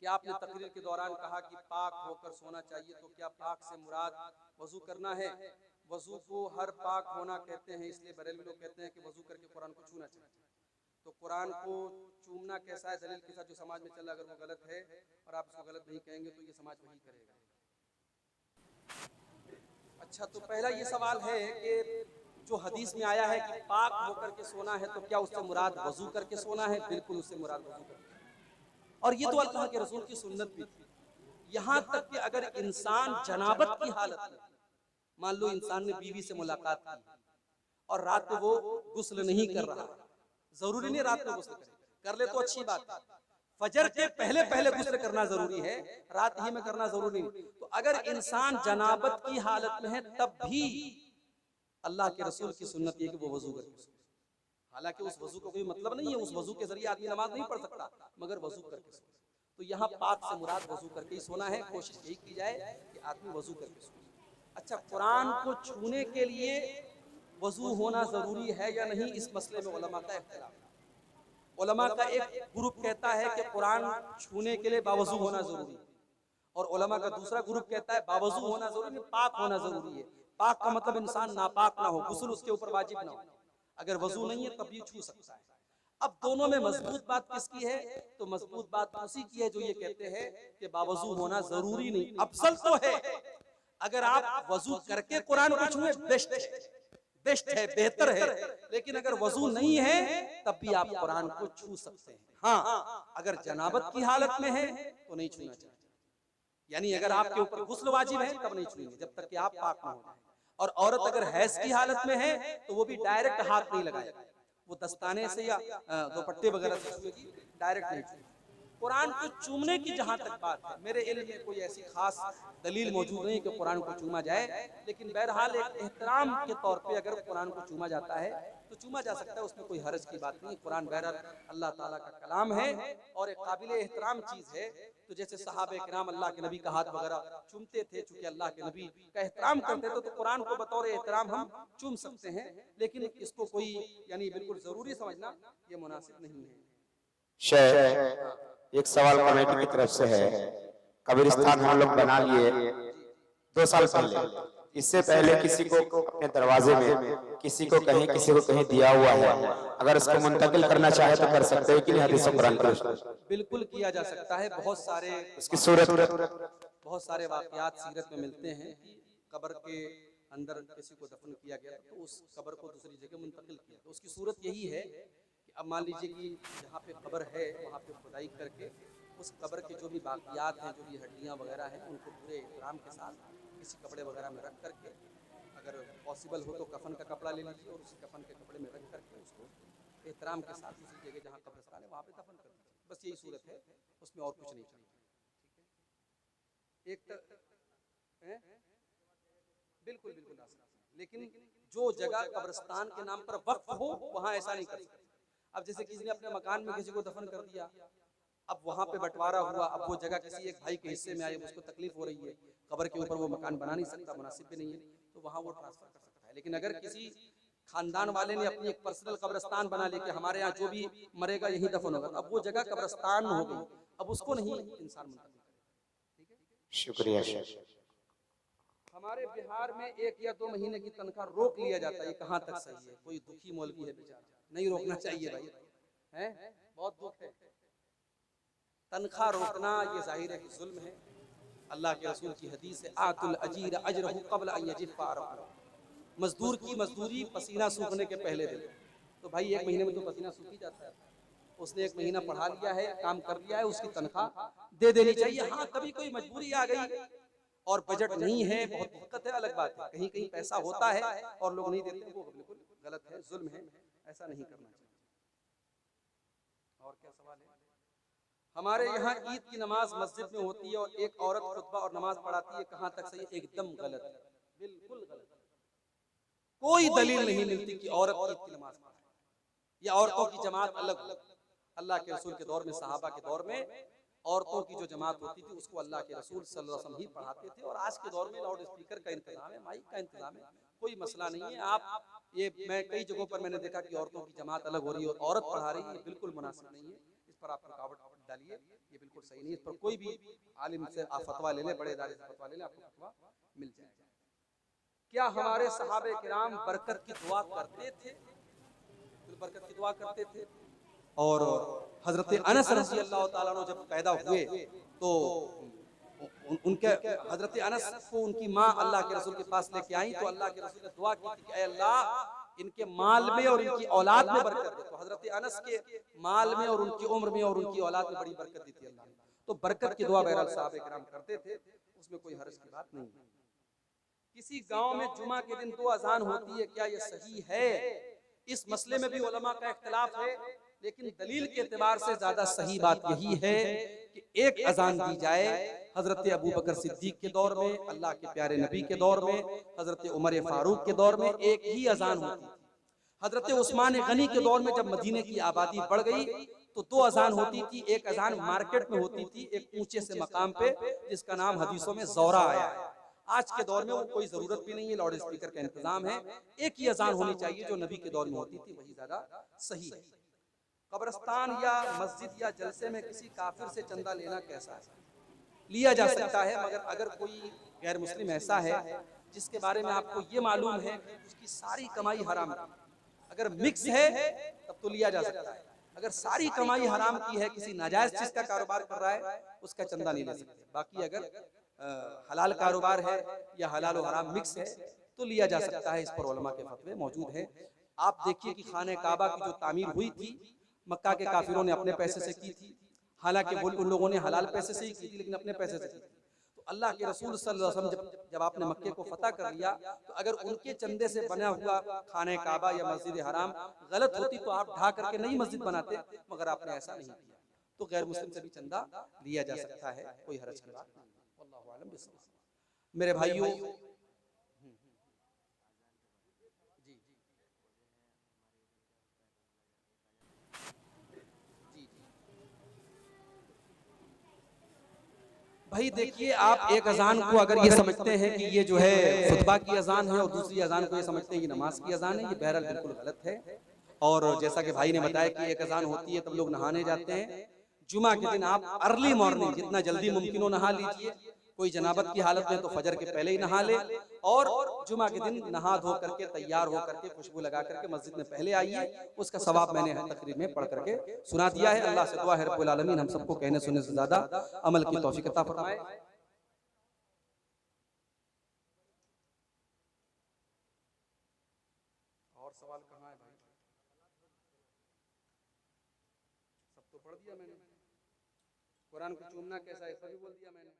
कि आपने तकरीर के दौरान कहा कि पाक होकर सोना चाहिए, तो क्या पाक से मुराद वजू करना है? वजू को हर पाक होना कहते हैं, इसलिए बरेलवी लोग कहते हैं कि वजू करके कुरान को छूना चाहिए। तो कुरान को चूमना कैसा है दलील के साथ जो समाज में चला, अगर वो गलत है और आप इसको गलत नहीं कहेंगे तो ये समाज वही करेगा। अच्छा, तो पहला ये सवाल है कि जो हदीस में आया है कि पाक होकर के सोना है, तो क्या उससे मुराद वजू करके सोना है? बिल्कुल उससे मुराद वजू करके, और ये तो अल्लाह के रसूल की सुन्नत भी थी। यहाँ तक कि अगर इंसान जनाबत की हालत में, मान लो इंसान ने बीवी से मुलाकात की और रात में वो गुस्ल नहीं कर रहा, जरूरी नहीं रात में गुस्ल करे, कर ले तो अच्छी बात है, फजर के पहले पहले गुस्ल करना जरूरी है, रात ही में करना जरूरी नहीं। तो अगर इंसान जनाबत की हालत में है तब भी अल्लाह के रसूल की सुन्नत है कि वो वजू करके सोए। हालांकि उस वजू का कोई मतलब नहीं है, उस वजू के जरिए आदमी नमाज नहीं पढ़ सकता, मगर वजू करके सोए। तो यहाँ पाक से मुराद वजू करके ही सोना है, कोशिश यही की जाए कि आदमी वजू करके सोए। अच्छा, कुरान को छूने के लिए वजू होना जरूरी है या नहीं, इस मसले में उलमा का इख्तिलाफ है। उलमा का एक ग्रुप कहता है कि कुरान छूने के लिए बावजू होना जरूरी है, और उलमा का दूसरा ग्रुप कहता है बावजू होना जरूरी नहीं, पाक होना जरूरी है। पाक का मतलब इंसान नापाक ना हो, गुस्ल उसके ऊपर वाजिब ना हो, अगर वजू नहीं है तब ये छू सकता है। अब दोनों में मजबूत बात किसकी है? तो मजबूत बात उसी की है जो ये कहते हैं कि बावजू होना जरूरी नहीं, अफसल तो है। अगर आप वजू करके कुरान को छुए बेस्ट है, बेस्ट है, बेहतर है, लेकिन अगर वजू नहीं है तब भी आप कुरान को छू सकते हैं। हाँ, अगर जनाबत की हालत में है तो नहीं छूना चाहिए, यानी अगर आपके ऊपर गुस्ल वाजिब है तब नहीं छूएंगे जब तक कि आप पाक ना हो जाए। और औरत अगर हैज की हालत में है तो वो भी डायरेक्ट हाथ नहीं लगाएगी, वो दस्ताने से या दुपट्टे वगैरह से छुएगी, डायरेक्ट नहीं छुएगी। कुरान को चूमने की जहां तक बात है, मेरे इल्म में कोई ऐसी खास दलील मौजूद नहीं कि कुरान को चूमा जाए, लेकिन बहरहाल एक एहतराम के तौर पे अगर कुरान को चूमा जाता है तो चूमा जा सकता है, उसमें कोई हर्ज की बात नहीं। कुरान बहरहाल अल्लाह ताला का कलाम है और एक काबिल एहतराम चीज है। तो जैसे सहाबे किराम अल्लाह के नबी का हाथ वगैरह चूमते थे, चूंकि अल्लाह के नबी का एहतराम करते थे, तो कुरान को बतौर एहतराम हम चूम सकते हैं, लेकिन इसको कोई यानी बिल्कुल जरूरी समझना ये मुनासिब नहीं है। शेख, एक सवाल कमेटी की तरफ से है। कब्रिस्तान हम लोग बना लिए 2 साल पहले, इससे पहले किसी को अपने दरवाजे में किसी को कहीं दिया हुआ है, अगर इसको मुंतकिल करना चाहे तो कर सकते हैं कि नहीं? हदीस कुरान पर बिल्कुल किया जा सकता है। उसकी सूरत बहुत सारे वाकयात सीरत में मिलते हैं कि कब्र के अंदर किसी को दफन किया गया तो उस कब्र को दूसरी जगह मुंतकिल किया, तो उसकी सूरत यही है कि अब मान लीजिए कि जहाँ पे कब्र है वहाँ पे खुदाई करके उस कब्र के जो भी बाकियात हैं, जो भी हड्डियाँ वगैरह हैं, उनको पूरे एहतराम के साथ किसी कपड़े वगैरह में रख करके, अगर पॉसिबल हो तो कफन का कपड़ा ले लीजिए और उस कफन के कपड़े में रख करके उसको एहतराम के साथ उसी जगह जहाँ कब्रिस्तान है वहाँ पे दफन कर दीजिए। बस यही सूरत है, उसमें और कुछ नहीं चाहिए। एक बिल्कुल बिल्कुल आ सकते हैं, लेकिन जो जगह कब्रिस्तान के नाम पर वक्फ हो वहाँ ऐसा नहीं कर सकते। अब जैसे किसी ने अपने मकान में किसी को दफन कर दिया, अब वहाँ पे बंटवारा हुआ, अब वो जगह किसी एक भाई के हिस्से में आई, उसको तकलीफ हो रही है, कब्र के ऊपर वो मकान बना नहीं सकता, मुनासिब भी नहीं है, तो वहाँ वो ट्रांसफर कर सकता है। लेकिन अगर किसी खानदान वाले ने अपनी एक पर्सनल कब्रिस्तान बना ली कि हमारे यहाँ जो भी मरेगा यही दफन होगा, अब वो जगह कब्रिस्तान हो गई, अब उसको नहीं इंसान मुंतकिल करेगा। ठीक है, शुक्रिया शेख। हमारे बिहार में 1 या 2 महीने की तनख्वाह रोक लिया जाता है, ये कहाँ तक सही है? कोई दुखी मौलवी है बेचारा, नहीं रोकना चाहिए भाई, है बहुत दुख है। तनख्वाह रोकना ये जाहिर है कि जुल्म है। अल्लाह के रसूल की हदीस है, आतुल अजीर अजरहु क़ब्ल अन यजिफ़ अरक़ुहु, मजदूर की मजदूरी पसीना सूखने के पहले दे। तो भाई 1 महीने में तो पसीना सूख ही जाता है, उसने 1 महीना पढ़ा लिया है, काम कर लिया है, उसकी तनख्वाह दे देनी चाहिए। हाँ, कभी कोई मजबूरी आ गई और बजट नहीं है, बहुत दिक्कत है, अलग बात है। कहीं कहीं पैसा होता है और लोग नहीं देते, वो बिल्कुल गलत है, जुल्म है, ऐसा नहीं करना चाहिए। और क्या सवाल है? हमारे यहाँ ईद की नमाज मस्जिद में होती है और एक औरत खुतबा और नमाज पढ़ाती है, कहाँ तक सही? एकदम गलत है, बिल्कुल गलत। कोई दलील नहीं मिलती कि औरत ईद की नमाज पढ़ाए या औरतों की जमात अलग हो। अल्लाह के रसूल के दौर में, सहाबा के दौर में औरतों की जो जमात होती थी उसको अल्लाह के रसूल सल्लल्लाहु अलैहि वसल्लम ही पढ़ाते थे, और आज के दौर में लाउड स्पीकर का इंतजाम है, माइक का इंतजाम है, कोई मसला नहीं है। मैं कई जगहों पर मैंने देखा कि औरतों की जमात अलग हो रही है और औरत पढ़ा रही है, ये बिल्कुल मुनासिब नहीं है। इस पर आप रुकावट डालिए, ये बिल्कुल सही नहीं है। इस पर कोई भी आलिम से आप फतवा ले लें, बड़े इदारे से फतवा ले लें, आपको फतवा मिल जाएगा। क्या हमारे सहाबे किराम बरकत की दुआ करते थे? बरकत की दुआ करते थे। और हजरत अनस रज़ी अल्लाह ताला अन्हु जब पैदा हुए तो उनके हजरत अनस को उनकी माँ अल्लाह के रसूल के पास लेके आई, तो अल्लाह के रसूल ने दुआ की थी कि ऐ अल्लाह इनके माल में और इनकी औलाद में बरकत दे। तो हजरत अनस के माल में और उनकी उम्र में और उनकी औलाद में बड़ी बरकत दी थी अल्लाह ने। तो बरकत की दुआ बहरहाल सहाबे किराम करते थे, उसमें कोई हर्ज की बात नहीं। किसी गांव में जुमा के दिन 2 अजान होती है, क्या ये सही है? इस मसले में भी उलमा का इख्तिलाफ है, लेकिन दलील के एतबार से ज्यादा सही बात यही है कि एक अजान दी जाए। हजरत अबू बकर सिद्दीक के दौर में, अल्लाह के प्यारे नबी के दौर में, हजरत उमर फारूक के दौर में एक ही अजान होती थी। हजरत उस्मान गनी के दौर में जब मदीने की आबादी बढ़ गई तो 2 अजान होती थी। एक अजान मार्केट में होती थी, एक ऊंचे से मकाम पे, जिसका नाम हदीसों में ज़ौरा आया है। आज के दौर में वो कोई जरूरत भी नहीं है, लाउड स्पीकर का इंतजाम है। एक ही अजान होनी चाहिए जो नबी के दौर में होती थी, वही ज्यादा सही है। कब्रिस्तान या मस्जिद या जलसे में किसी काफिर से चंदा लेना कैसा है? लिया जा सकता है, मगर अगर कोई गैर मुस्लिम ऐसा है जिसके बारे में आपको ये मालूम है कि उसकी सारी कमाई हराम है, अगर मिक्स है तब तो लिया जा सकता है। अगर सारी कमाई हराम की है, किसी नाजायज चीज का कारोबार कर रहा है, उसका चंदा नहीं ले सकते। बाकी अगर हलाल कारोबार है या हलाल और हराम मिक्स है तो लिया जा सकता है। इस पर उलमा के फतवे मौजूद हैं। आप देखिए कि खाने काबा की जो तामीर हुई थी, मक्का के काफिरों ने अपने पैसे से की थी, हालांकि उन लोगों ने हलाल पैसे से ही की थी, लेकिन अपने पैसे से की थी। तो अल्लाह के रसूल सल्लल्लाहु अलैहि वसल्लम जब आपने मक्के को फतह कर लिया, तो अगर उनके चंदे से बना हुआ खाने काबा या मस्जिद हराम गलत होती तो आप ढा करके नई मस्जिद बनाते, मगर आपने ऐसा नहीं किया। तो गैर मुस्लिम से भी चंदा लिया जा सकता है, कोई हरज की बात नहीं। अल्लाहु आलम बिस्मिल्लाह। मेरे भाइयों, भाई देखिए, आप एक अजान को अगर ये समझते हैं कि ये जो है खुतबा की अजान है और दूसरी अजान को ये समझते हैं कि नमाज की अजान है, ये बहरहाल बिल्कुल गलत है। और जैसा कि भाई ने बताया कि एक अजान होती है तब लोग नहाने जाते हैं। जुमा के दिन आप अर्ली मॉर्निंग जितना जल्दी मुमकिन हो नहा लीजिए। कोई जनाबत की हालत में तो फजर के पहले ही नहा ले, और जुमा के दिन नहा धो करके तैयार हो करके खुशबू लगा करके मस्जिद में पहले आइए। उसका सवाब मैंने तकरीर में पढ़ करके सुना दिया है। अल्लाह से दुआ है रब्बुल आलमीन हम सबको कहने सुनने से ज्यादा अमल की तौफीक अता फरमाए। और सवाल कहाँ है भाई? सब तो पढ़ दिया मैंने। कुरान को चूमना कैसा है, सब भी बोल दिया मैंने।